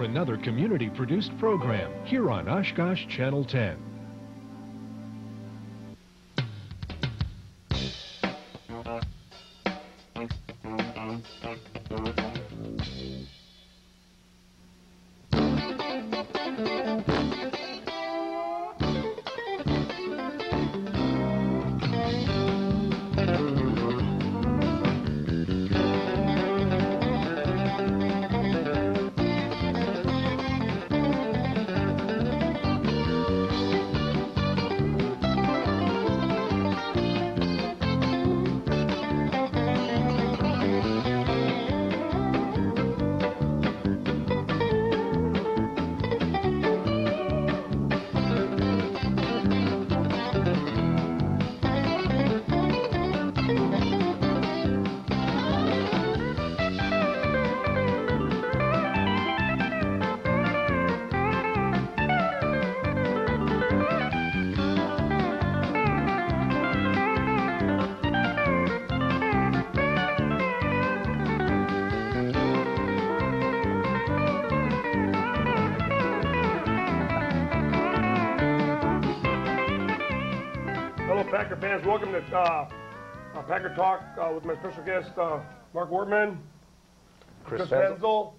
another community-produced program here on Oshkosh Channel 10. Packer fans, welcome to Packer Talk with my special guest, Mark Wortman, Chris Wenzel,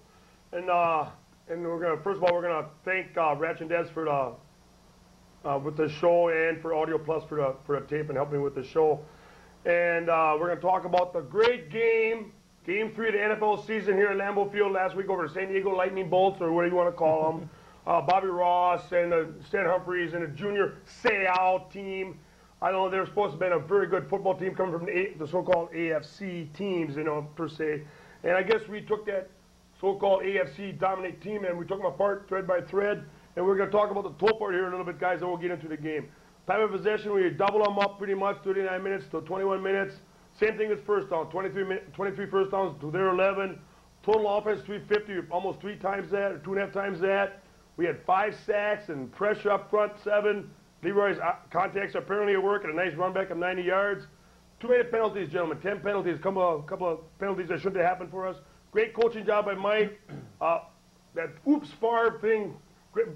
and we're gonna first of all we're gonna thank Ratch and Des for with the show and for Audio Plus for the tape and helping me with the show, and we're gonna talk about the great game 3 of the NFL season here at Lambeau Field last week over the San Diego Lightning Bolts, or whatever you want to call them, Bobby Ross and Stan Humphries and the junior Seau team. I know they're supposed to have been a very good football team coming from the so-called AFC teams, per se. And I guess we took that so-called AFC dominant team and we took them apart thread by thread. And we're going to talk about the top part here in a little bit, guys, and we'll get into the game. Time of possession, we double them up pretty much, 39 minutes to 21 minutes. Same thing as first down, 23 first downs to their 11. Total offense, 350, almost 3 times that, or 2.5 times that. We had 5 sacks and pressure up front, 7. Leroy's contacts are apparently at work and a nice run back of 90 yards. Too many penalties, gentlemen. 10 penalties. A couple of penalties that shouldn't have happened for us. Great coaching job by Mike. That oops Favre thing, great,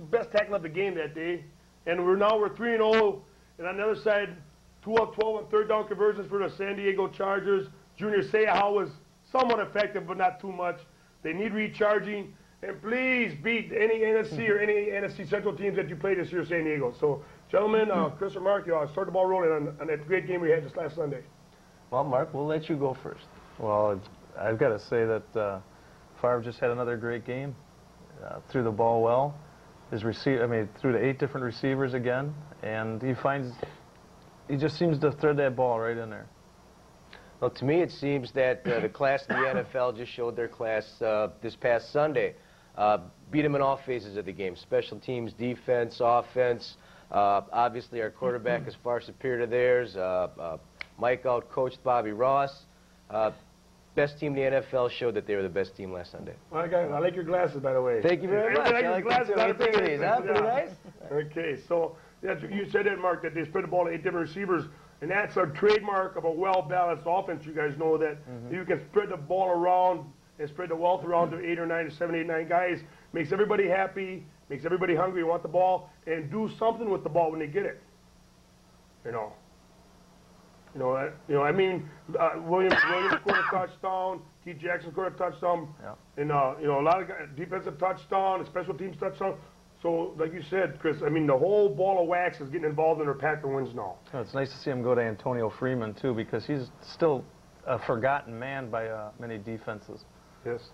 best tackle of the game that day. And we're 3-0. And on the other side, 2 of 12 on third down conversions for the San Diego Chargers. Junior Seau was somewhat effective, but not too much. They need recharging. And please beat any NFC or any NFC Central teams that you play this year, San Diego. So, gentlemen, Chris or Mark, start the ball rolling on that great game we had just last Sunday. Well, Mark, we'll let you go first. Well, I've got to say that Favre just had another great game. Threw the ball well. Threw to 8 different receivers again, and he just seems to thread that ball right in there. Well, to me, it seems that the class of the NFL just showed their class this past Sunday. Beat them in all phases of the game, special teams, defense, offense. Obviously, our quarterback is far superior to theirs. Mike out-coached Bobby Ross. Best team in the NFL showed that they were the best team last Sunday. Well, I like your glasses, by the way. Thank you very much. I like glasses. Pretty nice? Okay, so you said that, Mark, that they spread the ball to 8 different receivers, and that's a trademark of a well-balanced offense. You guys know that you can spread the ball around and spread the wealth around to 8 or 9 or 7, 8, 9 guys. Makes everybody happy, makes everybody hungry, want the ball, and do something with the ball when they get it. Williams scored a touchdown. T. Jackson scored a touchdown. Yeah. And, a lot of guys, defensive touchdown, a special teams touchdown. So, like you said, Chris, the whole ball of wax is getting involved in our Packer wins now. Oh, it's nice to see him go to Antonio Freeman, too, because he's still a forgotten man by many defenses. Yes.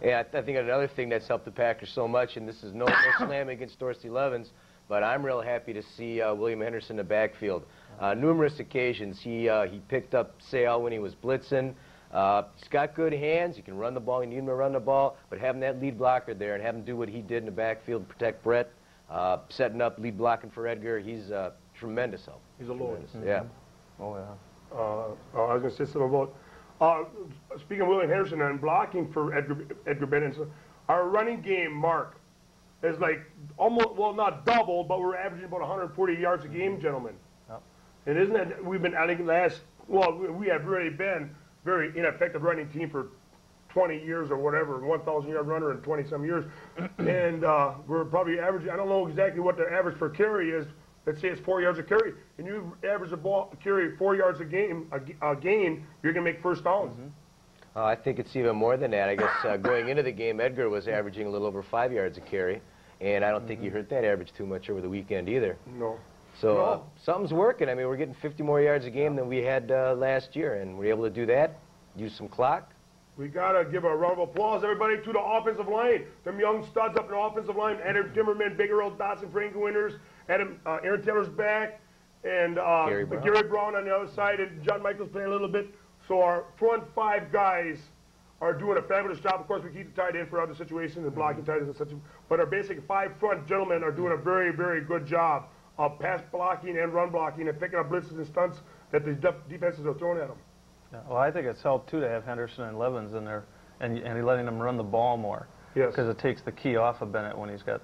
Yeah, I think another thing that's helped the Packers so much, and this is no slam against Dorsey Levens, but I'm real happy to see William Henderson in the backfield. Numerous occasions, he picked up Seau when he was blitzing. He's got good hands. He can run the ball. You need him to run the ball. But having that lead blocker there and having him do what he did in the backfield, protect Brett, setting up, lead blocking for Edgar, he's a tremendous help. He's a Lord. Yeah. Oh, yeah. I was going to say something about, speaking of William Henderson and blocking for Edgar Bennett, our running game, Mark, is like almost, well, not double, but we're averaging about 140 yards a game, gentlemen. Yep. And isn't that, we've been, I think we have really been very ineffective running team for 20 years or whatever, 1,000-yard runner in 20-some years. And we're probably averaging, I don't know exactly what the average per carry is. Let's say it's 4 yards a carry. And you average a ball carry 4 yards a gain, you're going to make first downs. I think it's even more than that. I guess going into the game, Edgar was averaging a little over 5 yards a carry. And I don't think he hurt that average too much over the weekend either. No. So something's working. I mean, we're getting 50 more yards a game than we had last year. And we're able to do that, use some clock. We got to give a round of applause, everybody, to the offensive line. Them young studs up in the offensive line. Adam Timmerman, Big Earl Dotson, Frank Winters, Aaron Taylor's back, and Gary Brown on the other side, and John Michaels playing a little bit. So our front 5 guys are doing a fabulous job. Of course, we keep the tight end for other situations and blocking tight ends and such. But our basic 5 front gentlemen are doing a very, very good job of pass blocking and run blocking and picking up blitzes and stunts that the defenses are throwing at them. Yeah, well, I think it's helped, too, to have Henderson and Levens in there and letting them run the ball more. Yes. Because it takes the key off of Bennett when he's got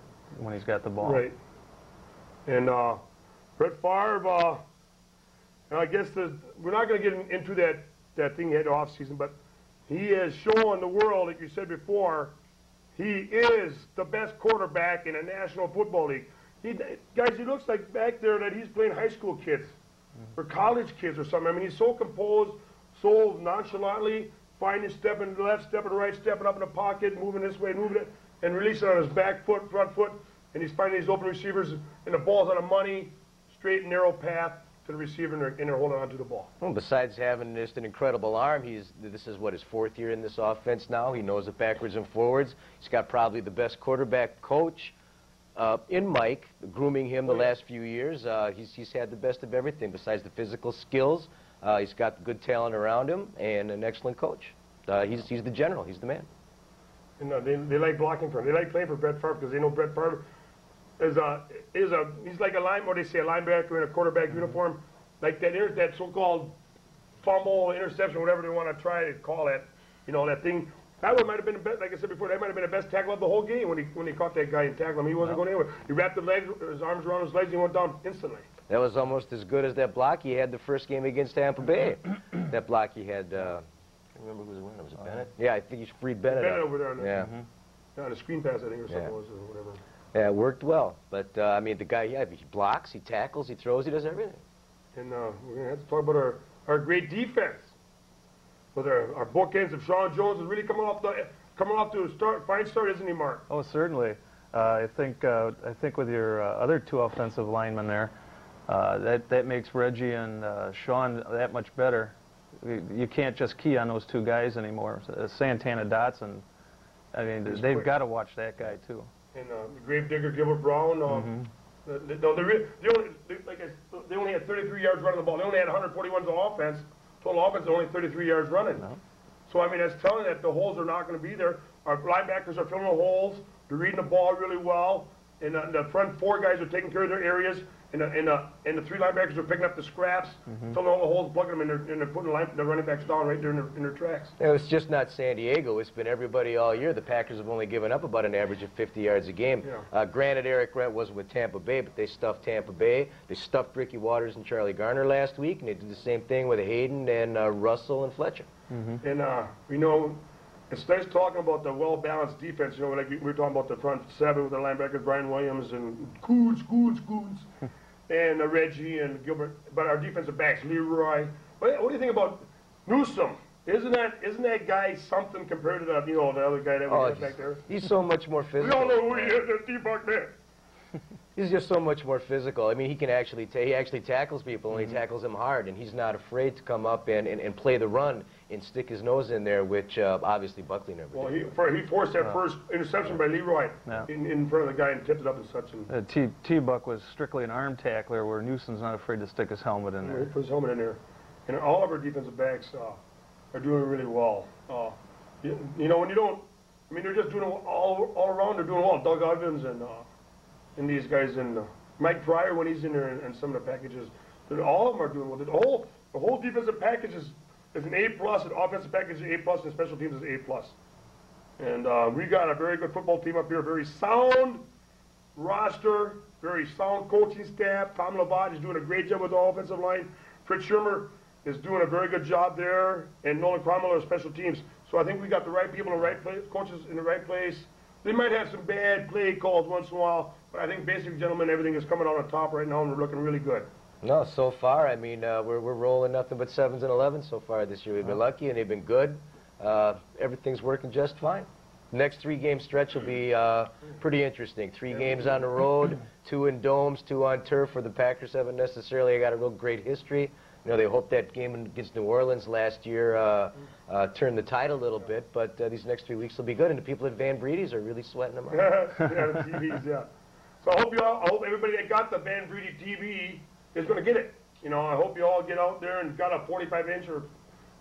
the ball. Right. And Brett Favre, I guess we're not going to get into that thing he had off season, but he has shown the world, like you said before, he is the best quarterback in the National Football League. Guys, he looks like back there that he's playing high school kids or college kids or something. I mean, he's so composed, so nonchalantly, finding stepping to the left, stepping to the right, stepping up in the pocket, moving this way, moving it, and releasing on his back foot, front foot, and he's finding these open receivers, and the ball's on a money, straight and narrow path to the receiver, and they're holding on to the ball. Well, besides having just an incredible arm, this is what, his 4th year in this offense now. He knows it backwards and forwards. He's got probably the best quarterback coach in Mike, grooming him the last few years. He's had the best of everything besides the physical skills. He's got good talent around him and an excellent coach. He's the general. He's the man. And they like blocking for him. They like playing for Brett Favre because they know Brett Favre he's like a linebacker in a quarterback uniform, like that so-called fumble, interception, whatever they want to try to call it. You know, that thing. That one might have been, like I said before, that might have been the best tackle of the whole game when he caught that guy and tackled him. He wasn't going anywhere. He wrapped his arms around his legs and he went down instantly. That was almost as good as that block he had the first game against Tampa Bay. That block he had, I can't remember who was winning. Was it Bennett? Yeah, I think he freed Bennett up. Over there on the, on the screen pass, I think, or something was, or whatever. Yeah, it worked well. But, I mean, the guy, he blocks, he tackles, he throws, he does everything. And we're going to have to talk about our great defense. With our bookends of Sean Jones is really coming off to a fine start, isn't he, Mark? Oh, certainly. I think with your other 2 offensive linemen there, that makes Reggie and Sean that much better. You can't just key on those 2 guys anymore. Santana Dotson, I mean, they've got to watch that guy too. And Gravedigger Gilbert Brown. They only had 33 yards running the ball. They only had 141 on offense. Total offense, only 33 yards running. No. So, I mean, that's telling that the holes are not going to be there. Our linebackers are filling the holes. They're reading the ball really well. And the front 4 guys are taking care of their areas. And the 3 linebackers are picking up the scraps, filling all the holes, plugging them, and they're putting the running backs down right there in their tracks. It's just not San Diego. It's been everybody all year. The Packers have only given up about an average of 50 yards a game. Yeah. Granted, Eric Rent wasn't with Tampa Bay, but they stuffed Tampa Bay. They stuffed Ricky Waters and Charlie Garner last week, and they did the same thing with Hayden and Russell and Fletcher. And, you know, it's nice talking about the well-balanced defense. You know, like we were talking about the front 7 with the linebackers, Brian Williams and Coons. And Reggie and Gilbert, but our defensive backs, Leroy. What do you think about Newsome? Isn't that guy something compared to the other guy that we got back there? He's so much more physical. We all know who he is, that D-Buck man. He's just so much more physical. I mean, he can actually he actually tackles people, and he tackles them hard, and he's not afraid to come up and play the run and stick his nose in there, which obviously Buckley never did. Well, he forced that first interception by Leroy in front of the guy and tipped it up and such. T-Buck was strictly an arm tackler, where Newsom's not afraid to stick his helmet in there. He put his helmet in there. And all of our defensive backs are doing really well. You know, when you don't, I mean, they're just doing all around, they're doing well. Doug Evans and these guys, and Mike Pryor when he's in there, and some of the packages, all of them are doing well. The whole defensive package is an A+, and offensive package is A+, and special teams is A+. And we got a very good football team up here, very sound roster, very sound coaching staff. Tom Lavat is doing a great job with the offensive line. Fritz Schirmer is doing a very good job there, and Nolan Cromwell are special teams. So I think we got the right people in the right place, coaches in the right place. They might have some bad play calls once in a while, but I think basically, gentlemen, everything is coming out on top right now, and we're looking really good. No, so far, I mean, we're rolling nothing but 7s and 11s so far this year. We've been lucky, and they've been good. Everything's working just fine. Next 3-game stretch will be pretty interesting. 3 games on the road, 2 in domes, 2 on turf, where the Packers haven't necessarily got a real great history. You know, they hoped that game against New Orleans last year turned the tide a little bit, but these next 3 weeks will be good, and the people at Van Breedy's are really sweating them out. Yeah, the TVs, yeah. So I hope everybody that got the Van Breedy TV is going to get it. You know, I hope you all get out there and got a 45-inch or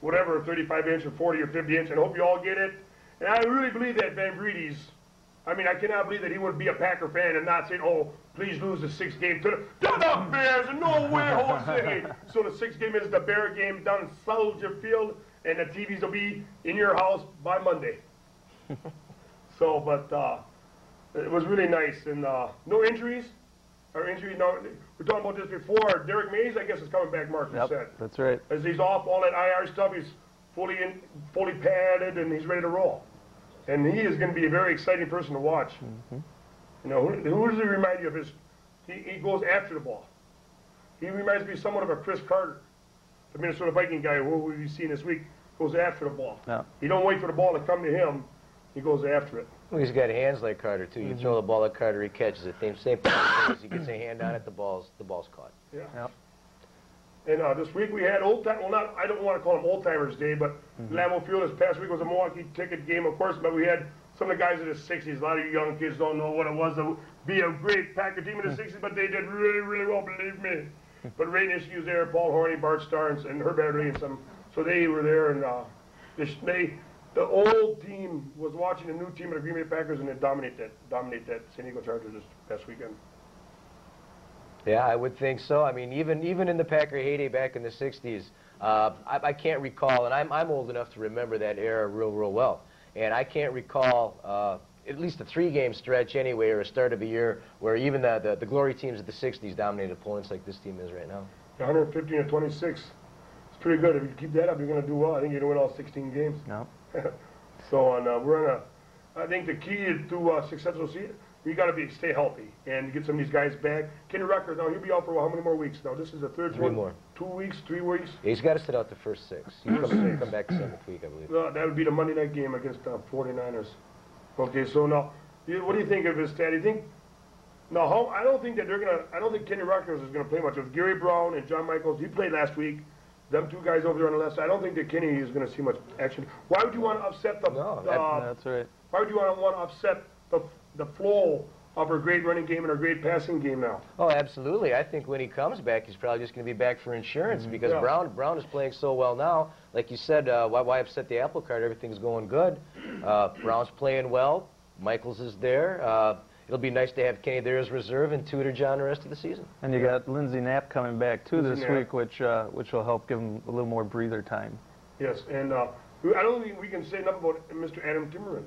whatever, 35-inch or 40 or 50-inch, and hope you all get it. And I really believe that Van Breedy's, I mean, I cannot believe that he would be a Packer fan and not say, oh, please lose the 6th game to the Bears. No way, Jose. So the 6th game is the Bear game down in Soldier Field, and the TVs will be in your house by Monday. So, but it was really nice. And no injuries. Or injuries, no, we're talking about this before. Derek Mays, I guess, is coming back, Mark, you said. That's right. As he's off all that IR stuff, he's fully padded, and he's ready to roll. And he is going to be a very exciting person to watch. You know, who does he remind you of? He goes after the ball. He reminds me somewhat of a Chris Carter, the Minnesota Viking guy who we've seen this week, goes after the ball. Yeah. He don't wait for the ball to come to him. He goes after it. Well, he's got hands like Carter, too. You throw the ball at Carter, he catches it. Same thing as he gets a hand on it, the ball's caught. Yeah. Yep. And this week we had I don't want to call them old timers day, but Lambeau Field this past week was a Milwaukee ticket game, of course, but we had some of the guys in the 60s. A lot of you young kids don't know what it was to be a great Packer team in the 60s, but they did really, really well, believe me. But Ray Nitschke was there, Paul Horney, Bart Starnes, and Herb Adderley, and some. So they were there, and the old team was watching the new team of the Green Bay Packers, and they dominate that San Diego Chargers this past weekend. Yeah, I would think so. I mean, even in the Packer heyday back in the 60s, I can't recall, and I'm old enough to remember that era real well. And I can't recall at least a 3-game stretch anyway, or a start of a year, where even the glory teams of the 60s dominated opponents like this team is right now. 115 to 26. It's pretty good. If you keep that up, you're going to do well. I think you're going to win all 16 games. No. So I think the key to successful season, you got to stay healthy and get some of these guys back. Kenny Rucker, now he'll be out for how many more weeks? Now this is the third 3 more. 2 weeks, 3 weeks. Yeah, he's got to sit out the first 6. He'll come back the 7th week, I believe. That would be the Monday night game against the 49ers. Okay, so now, what do you think of his stat? Do you think? No, I don't think that I don't think Kenny Rucker is going to play much. With Gary Brown and John Michaels, he played last week. Them 2 guys over there on the left side, I don't think that Kenny is going to see much action. Why would you want to upset the? That's right. Why would you want to upset the flow of our great running game and our great passing game now? Oh, absolutely. I think when he comes back, he's probably just going to be back for insurance because Brown is playing so well now. Like you said, why upset the apple cart? Everything's going good. Brown's playing well. Michaels is there. It'll be nice to have Kenny there as reserve and tutor John the rest of the season. And you got Lindsey Knapp coming back too this week, which will help give him a little more breather time. Yes, and I don't think we can say enough about Mr. Adam Timmerman.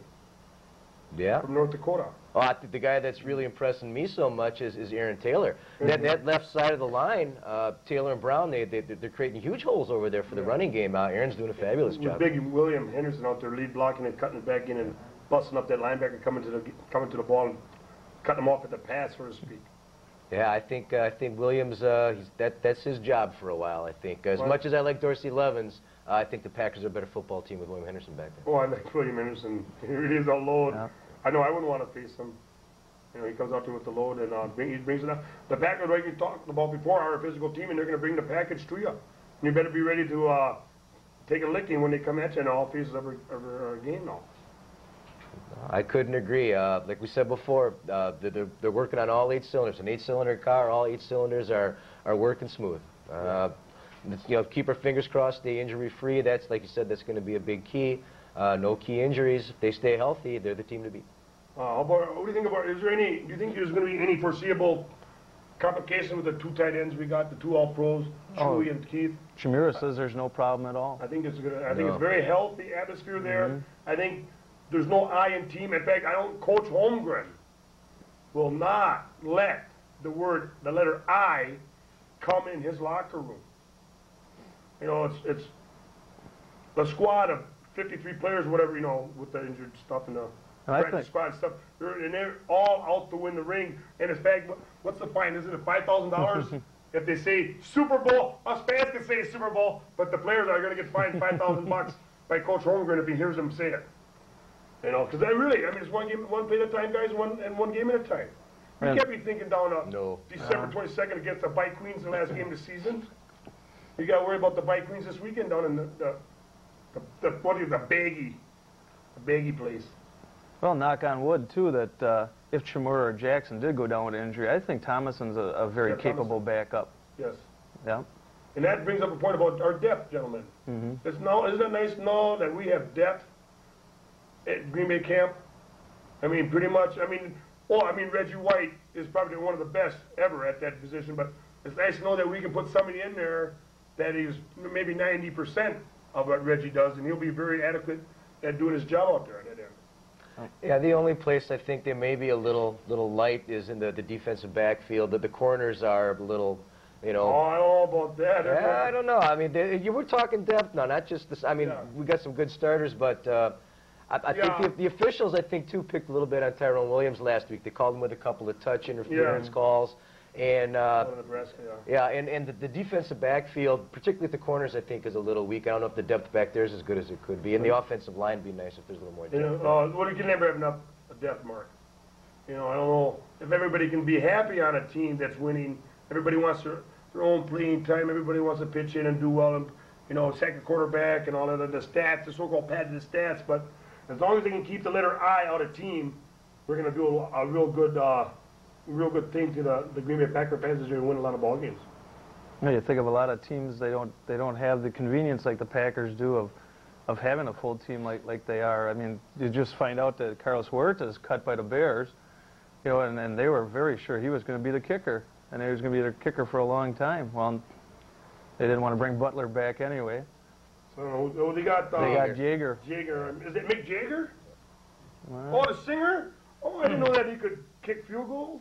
Yeah. From North Dakota. Oh, I think the guy that's really impressing me so much is Aaron Taylor. That left side of the line, Taylor and Brown, they're creating huge holes over there for the running game. Aaron's doing a fabulous job. Big William Henderson out there lead blocking and cutting it back in and busting up that linebacker coming to the ball and cutting him off at the pass, so to speak. Yeah, I think Williams, that's his job for a while, I think. As much as I like Dorsey Levens, I think the Packers are a better football team with William Henderson back there. Oh, I like William Henderson. He really is a load. Yeah. I know I wouldn't want to face him. You know, he comes out there with the load and he brings it up. The Packers, like you talked about before, are a physical team, and they're going to bring the package to you. And you better be ready to take a licking when they come at you in all phases of a game now. I couldn't agree. Like we said before, they're working on all 8 cylinders. An 8-cylinder car, all 8 cylinders are working smooth. Keep our fingers crossed, stay injury-free. That's, like you said, that's going to be a big key. No key injuries. If they stay healthy, they're the team to beat. What do you think about? Do you think there's going to be any foreseeable complication with the 2 tight ends we got, the 2 All-Pros, Chewy and Keith? Chimura says there's no problem at all. I think it's good. I think it's very healthy atmosphere there. I think there's no I in team. In fact, Coach Holmgren will not let the letter I come in his locker room. You know, it's the squad of 53 players, whatever, you know, with the injured stuff and the And I practice think- squad stuff. And they're all out to win the ring. And in fact, what's the fine? Isn't it $5,000? If they say Super Bowl, us fans can say Super Bowl, but the players are going to get fined $5,000 by Coach Holmgren if he hears them say it. You know, because I mean, it's one game, one play at a time, guys, one game at a time. You And- can't be thinking down on No. December 22nd against the Bike Queens, the last game of the season. You got to worry about the Bike Queens this weekend down in the baggy place. Well, knock on wood, too, that if Chamura or Jackson did go down with injury, I think Thomason's a very Yeah, capable backup. Yes. Yeah. And that brings up a point about our depth, gentlemen. Isn't it nice to know that we have depth at Green Bay camp? I mean, pretty much. I mean, Reggie White is probably one of the best ever at that position, but it's nice to know that we can put somebody in there that is maybe 90% of what Reggie does, and he'll be very adequate at doing his job out there at that end. Yeah, the only place I think they may be a little light is in the defensive backfield. That the corners are a little, you know. Oh, I don't know about that. Yeah, I don't know. I mean, you were talking depth now, not just this. I mean, Yeah. we got some good starters, but I Yeah. think the officials, I think, too, picked a little bit on Tyrone Williams last week. They called him with a couple of touch interference calls. And Nebraska, yeah. yeah, and the defensive backfield, particularly at the corners, I think is a little weak. I don't know if the depth back there is as good as it could be. And the offensive line would be nice if there's a little more You depth. know, well, you can never have enough depth, Mark. You know, I don't know if everybody can be happy on a team that's winning. Everybody wants their own playing time. Everybody wants to pitch in and do well, and you know, second quarterback and all of the stats, the so-called patented stats. But as long as they can keep the letter I out of team, we're going to do a real good thing to the Green Bay Packer fans this year and win a lot of ball games. You know, you think of a lot of teams, they don't have the convenience like the Packers do of having a full team like they are. I mean, you just find out that Carlos Huerta is cut by the Bears, you know, and they were very sure he was going to be the kicker, and he was going to be their kicker for a long time. Well, they didn't want to bring Butler back anyway. So who they got? They got Jaeger. Jaeger. Is it Mick Jagger? Oh, the singer? Oh, I didn't know that he could kick field goals.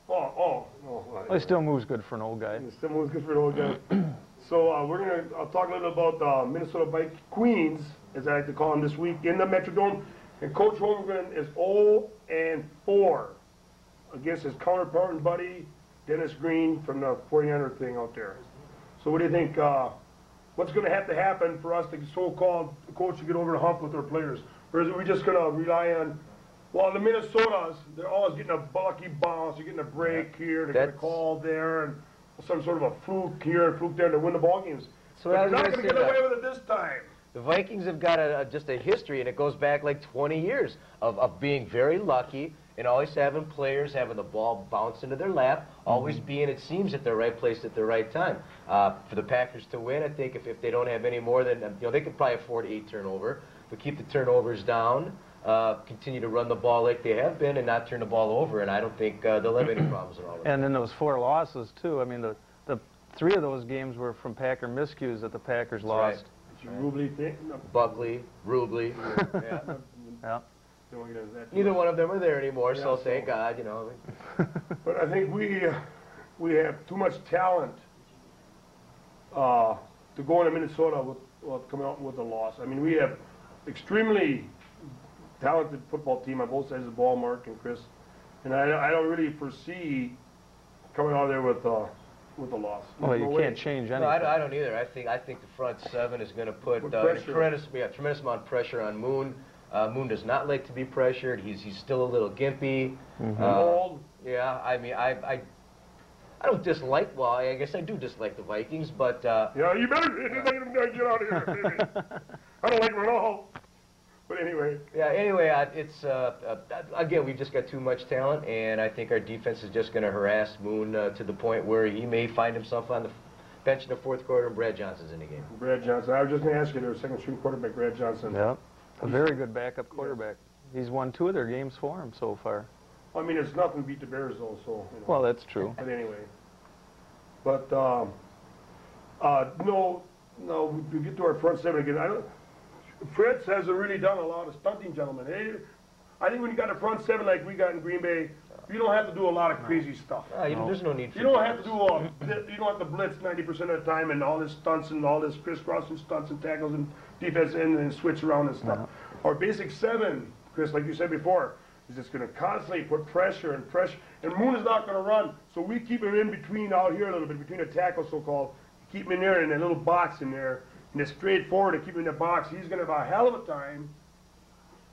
Oh. Well, he still moves good for an old guy. Still moves good for an old guy. So I'll talk a little about Minnesota Bike Queens, as I like to call them this week, in the Metrodome. And Coach Holmgren is 0-4 against his counterpart and buddy, Dennis Green, from the 49er thing out there. So what do you think? What's going to have to happen for us, the so-called coach, to get over the hump with our players? Or is it we just going to rely on, well, the Minnesotas, they're always getting a lucky bounce, you're getting a break here, they're getting a call there, and some sort of a fluke here and fluke there to win the ball games. So But I you're was not gonna going to say get away that. with it this time. The Vikings have got just a history, and it goes back like 20 years of being very lucky and always having players having the ball bounce into their lap, always being, it seems, at the right place at the right time. For the Packers to win, I think if they don't have any more than, you know, they could probably afford 8 turnover, but keep the turnovers down, continue to run the ball like they have been and not turn the ball over, and I don't think they'll have any problems at all. And then those 4 losses, too. I mean, the 3 of those games were from Packer miscues that the Packers lost. Did you Rubley think? No. Buckley, Rubley, yeah. Yeah. Don't want to get into that. Neither one of them are there anymore, Yeah, so so- thank God, you know. But I think we have too much talent to go into Minnesota with coming out with a loss. I mean, we have extremely talented football team on both sides of the ball, Mark and Chris, and I don't really foresee coming out of there with a loss. Well, There's you no way. can't change anything. No, I don't either. I think the front seven is going to put Put a pressure. tremendous amount of pressure on Moon. Moon does not like to be pressured. He's still a little gimpy. Old. Yeah, I mean, I don't dislike. Well, I guess I do dislike the Vikings, but Yeah, you better get out of here, baby. I don't like them at all. But anyway, yeah. Anyway, it's again, we've just got too much talent, and I think our defense is just going to harass Moon to the point where he may find himself on the bench in the fourth quarter, and Brad Johnson's in the game. Brad Johnson. I was just going to ask you, their second string quarterback, Brad Johnson. Yeah. A very good backup quarterback. He's won 2 of their games for him so far. I mean, it's nothing to beat the Bears, though. So. You know. Well, that's true. But anyway. But no, we get to our front seven again. Fritz hasn't really done a lot of stunting, gentlemen. I think when you got a front seven like we got in Green Bay, you don't have to do a lot of crazy stuff. There's no need for You don't have to do you don't have to blitz 90% of the time and all this stunts and all this crisscrossing stunts and tackles and defense end and switch around and stuff. Our basic 7, Chris, like you said before, is just going to constantly put pressure and pressure. And Moon is not going to run, so we keep him in between out here a little bit, between the tackles so-called. Keep him in there in that little box in there, and it's straightforward to keep him in the box. He's going to have a hell of a time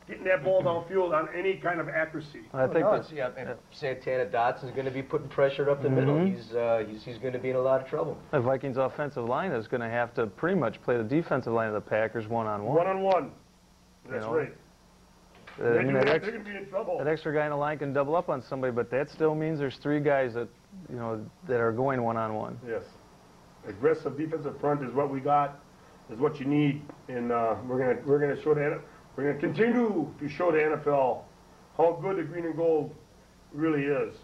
getting that ball downfield on any kind of accuracy. I think that's, and Santana Dotson's going to be putting pressure up the middle. He's going to be in a lot of trouble. the Vikings offensive line is going to have to pretty much play the defensive line of the Packers one-on-one. One-on-one. That's know, right. I mean, They're going to be in trouble. that extra guy in the line can double up on somebody, but that still means there's 3 guys that, you know, that are going one-on-one. Yes. Aggressive defensive front is what we got, is what you need, and we're gonna show the we're gonna continue to show the NFL how good the green and gold really is,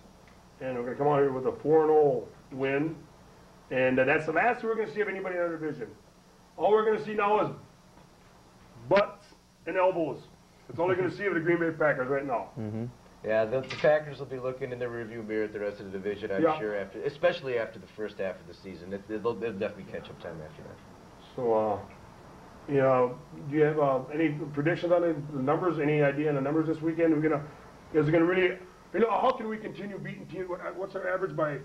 and we're gonna come out here with a 4-0 win, and that's the last we're gonna see of anybody in our division. All we're gonna see now is butts and elbows. That's all they're gonna see of the Green Bay Packers right now. Yeah, the Packers will be looking in their rearview mirror at the rest of the division, I'm sure, especially after the first half of the season. They'll definitely catch up time after that. So, you know, do you have any predictions on the numbers? Any idea on the numbers this weekend? Is it gonna really? You know, how can we continue beating teams? What's our average by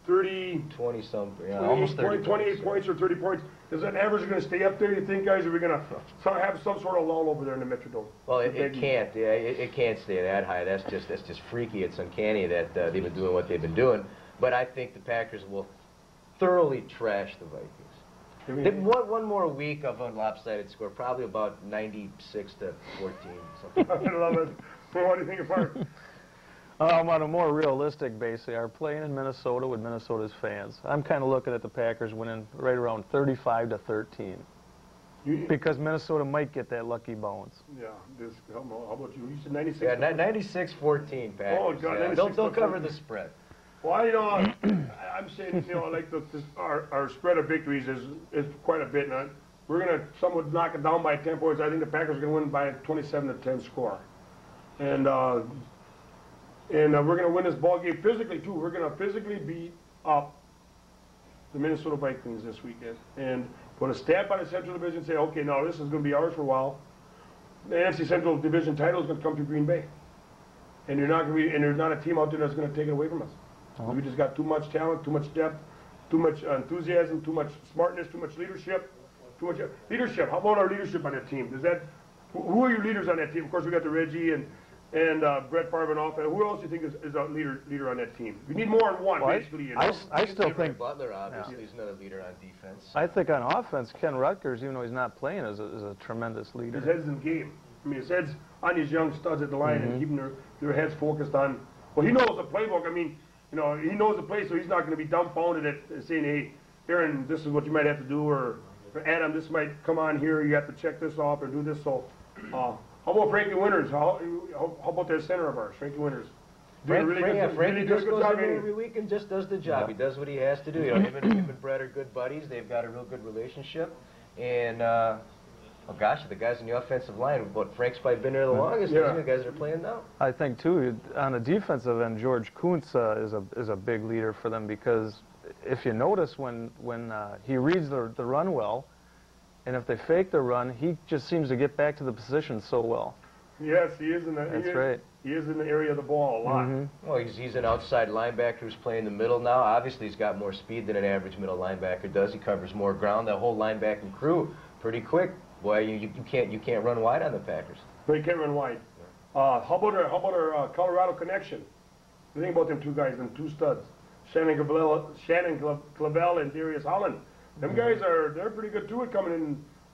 30? 20-something, yeah, almost 30 28 points or 30 points. Is that average going to stay up there, you think, guys? Or are we going to have some sort of lull over there in the Metrodome? Well, it can't. Yeah, it can't stay that high. That's just freaky. It's uncanny that they've been doing what they've been doing. But I think the Packers will thoroughly trash the Vikings. One more week of a lopsided score, probably about 96-14, something. I love it. What do you think of Park? On a more realistic basis, they are playing in Minnesota with Minnesota's fans. I'm kind of looking at the Packers winning right around 35-13. Because Minnesota might get that lucky bounce. Yeah. How about you? You said 96? Yeah, 96-14 Packers. Oh, God. Yeah. They'll cover the spread. Well, you know, I'm saying, you know, like our spread of victories is quite a bit. Now, we're going to somewhat knock it down by 10 points. I think the Packers are going to win by a 27-10 score. And we're going to win this ball game physically, too. We're going to physically beat up the Minnesota Vikings this weekend. And put a stamp on the Central Division and say, okay, now this is going to be ours for a while. The NFC Central Division title is going to come to Green Bay. And you're not going to be, and there's not a team out there that's going to take it away from us. We just got too much talent, too much depth, too much enthusiasm, too much smartness, too much leadership. Leadership. How about our leadership on that team? Who are your leaders on that team? Of course, we got the Reggie and Brett Favre and off. And who else do you think is a leader on that team? We need more than one, basically. You know? I still think Butler obviously is not a leader on defense. I think on offense, Ken Rutgers, even though he's not playing, is a tremendous leader. His head's in the game. I mean, his head's on these young studs at the line and keeping their heads focused on. Well, he knows the playbook. I mean, you know, he knows the play, so he's not going to be dumbfounded at saying, "Hey, Aaron, this is what you might have to do," or "Adam, this might come on here. You have to check this off or do this." So, how about Frankie Winters? How about that center of ours, Frankie Winters? Frankie just goes in every week and just does the job. Yeah. He does what he has to do. You know, him and Brett are good buddies. They've got a real good relationship. And, oh gosh, the guys in the offensive line, Frank's probably been there the longest. Those are the guys that are playing now. I think, too, on the defensive end, George Kuntz is a big leader for them because if you notice when he reads the run well, and if they fake the run, he just seems to get back to the position so well. Yes, he is in the. That's right. He is in the area of the ball a lot. Well, he's an outside linebacker who's playing the middle now. Obviously, he's got more speed than an average middle linebacker does. He covers more ground. That whole linebacking crew, pretty quick. Boy, you can't run wide on the Packers. No, you can't run wide. How about our Colorado connection? The thing about them two guys, them two studs, Shannon Clavel and Darius Holland. Them guys they're pretty good too at coming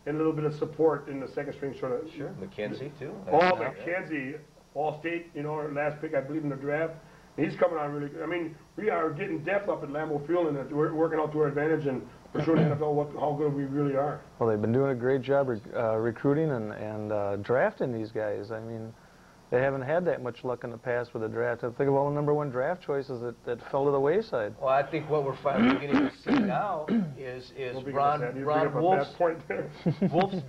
in a little bit of support in the second string sort of. Sure, McKenzie too. McKenzie, All-State, you know, our last pick I believe in the draft. He's coming on really good. I mean, we are getting depth up at Lambeau Field and we're working out to our advantage and we're showing the NFL how good we really are. Well, they've been doing a great job recruiting and drafting these guys. I mean, they haven't had that much luck in the past with the draft. I think of all the #1 draft choices that fell to the wayside. Well, I think what we're finally beginning to see now is Ron Wolf's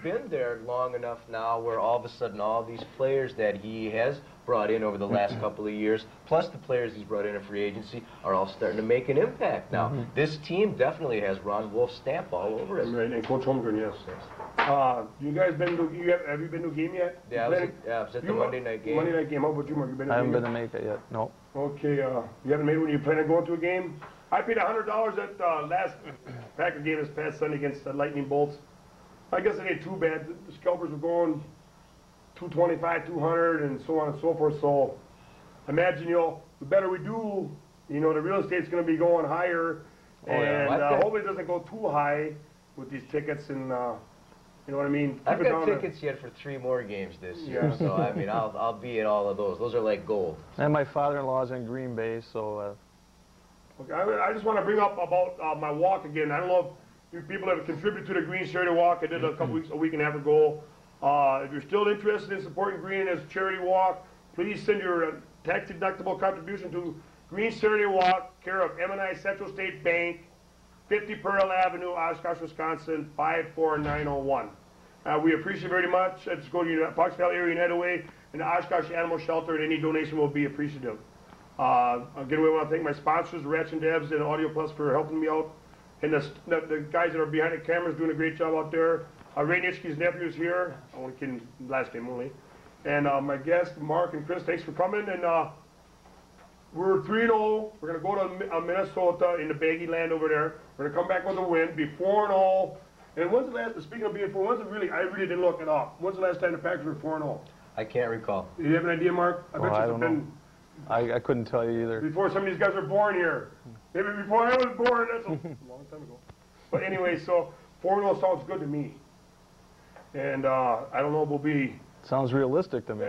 been there long enough now where all of a sudden all these players that he has brought in over the last couple of years, plus the players he's brought in free agency, are all starting to make an impact now. This team definitely has Ron Wolf's stamp all over it. Right, and Coach Holmgren, yes. You guys been to, have you been to a game yet? Yeah, I was at the Monday night game. Monday night game. How about you, Mark? You been to I a haven't game been to make it yet. No. Okay, you haven't made one. You plan on going to a game? I paid $100 at last Packer game this past Sunday against the Lightning Bolts. I guess it ain't too bad. The scalpers were going 225, 200, and so on and so forth. So imagine, the better we do, the real estate's going to be going higher, and hopefully it doesn't go too high with these tickets, and you know what I mean. I've got tickets yet for 3 more games this year, so I mean I'll be at all of those. Those are like gold. And my father-in-law's in Green Bay, so. Okay, I just want to bring up about my walk again. I don't know if you people have contributed to the Green Charity Walk. I did it a week and a half ago. If you're still interested in supporting Green as a charity walk, please send your tax-deductible contribution to Green Charity Walk, care of M&I Central State Bank, 50 Pearl Avenue, Oshkosh, Wisconsin, 54901. We appreciate it very much. Let's go to Fox Valley Area United Way and the Oshkosh Animal Shelter, and any donation will be appreciative. Again, we want to thank my sponsors, Ratch and Devs and Audio Plus, for helping me out, and the guys that are behind the cameras doing a great job out there. Ray Nitschke's nephew is here. I want to kid last name only. And my guests, Mark and Chris, thanks for coming. And we're 3-0. We're going to go to Minnesota in the Baggy land over there. We're going to come back with a win, be 4-0. And when's the last, speaking of being 4, I really didn't look it up. When's the last time the Packers were 4-0? I can't recall. Do you have an idea, Mark? I bet I it's don't been know. I couldn't tell you either. before some of these guys were born here. Maybe before I was born. That's a long time ago. But anyway, so 4-0 sounds good to me. And I don't know if we'll be. Sounds realistic to me.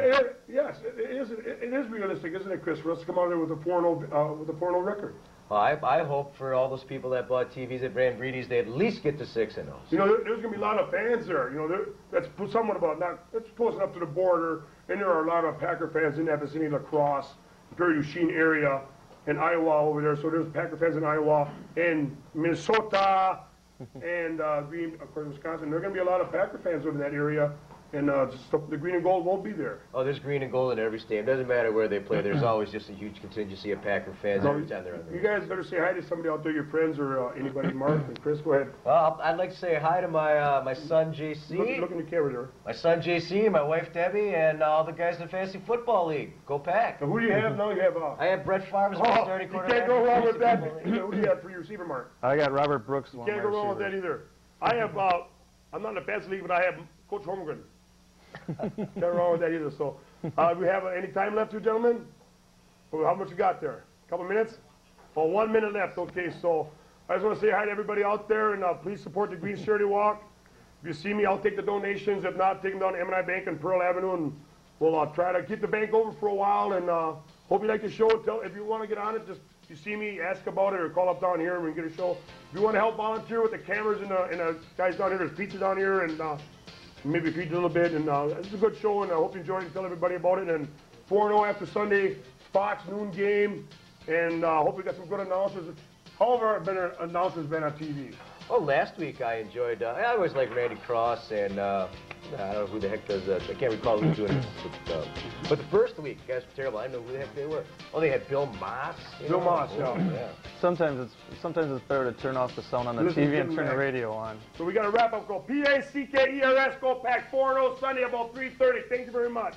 Yes, it is realistic, isn't it, Chris? For us to come out there with a 4-0 record. Well, I hope for all those people that bought TVs at Brand Breedy's, they at least get to 6-0. There's going to be a lot of fans there. That's somewhat about it's close enough to the border, and there are a lot of Packer fans in that vicinity, La Crosse, Prairie du Chien area, and Iowa over there. So there's Packer fans in Iowa and Minnesota and Green, of course, Wisconsin. There are going to be a lot of Packer fans over in that area. And the green and gold won't be there. Oh, there's green and gold in every stadium. Doesn't matter where they play. There's always just a huge contingency of Packer fans every time they're on the road. You guys better say hi to somebody out there, your friends or anybody. Mark and Chris, go ahead. Well, I'd like to say hi to my son JC. Look in the camera there. My son JC, my wife Debbie, and all the guys in the Fantasy Football League. Go Pack! So who do you have now? You have. I have Brett Favre as my starting quarterback. You can't go wrong with that. Who do you have for your receiver, Mark? I got Robert Brooks. You can't go wrong with that either. I have. I'm not in the fantasy league, but I have Coach Holmgren. Nothing wrong with that either. So, we have any time left, you gentlemen? Well, how much you got there? A couple minutes? Oh, 1 minute left. Okay, so I just want to say hi to everybody out there, and please support the Green Charity Walk. If you see me, I'll take the donations. If not, take them down to M&I Bank and Pearl Avenue, and we'll try to keep the bank over for a while. And hope you like the show. If you want to get on it, just if you see me, ask about it, or call up down here and we can get a show. If you want to help volunteer with the cameras and the guys down here, there's pizza down here, and maybe feed you a little bit, and it's a good show, and I hope you enjoyed it, and tell everybody about it, and 4-0 after Sunday, Fox noon game, and hope we got some good announcers. However, announcers been on TV. Well, last week I enjoyed, I always like Randy Cross, and I don't know who the heck does that. I can't recall who was doing it. But the first week, guys were terrible. I didn't know who the heck they were. Oh, they had Bill Moss. Bill Moss, yeah. Sometimes it's better to turn off the sound on the TV and turn the radio on. So we got to wrap up. Go Packers, go Pack 4-0 Sunday about 3:30. Thank you very much.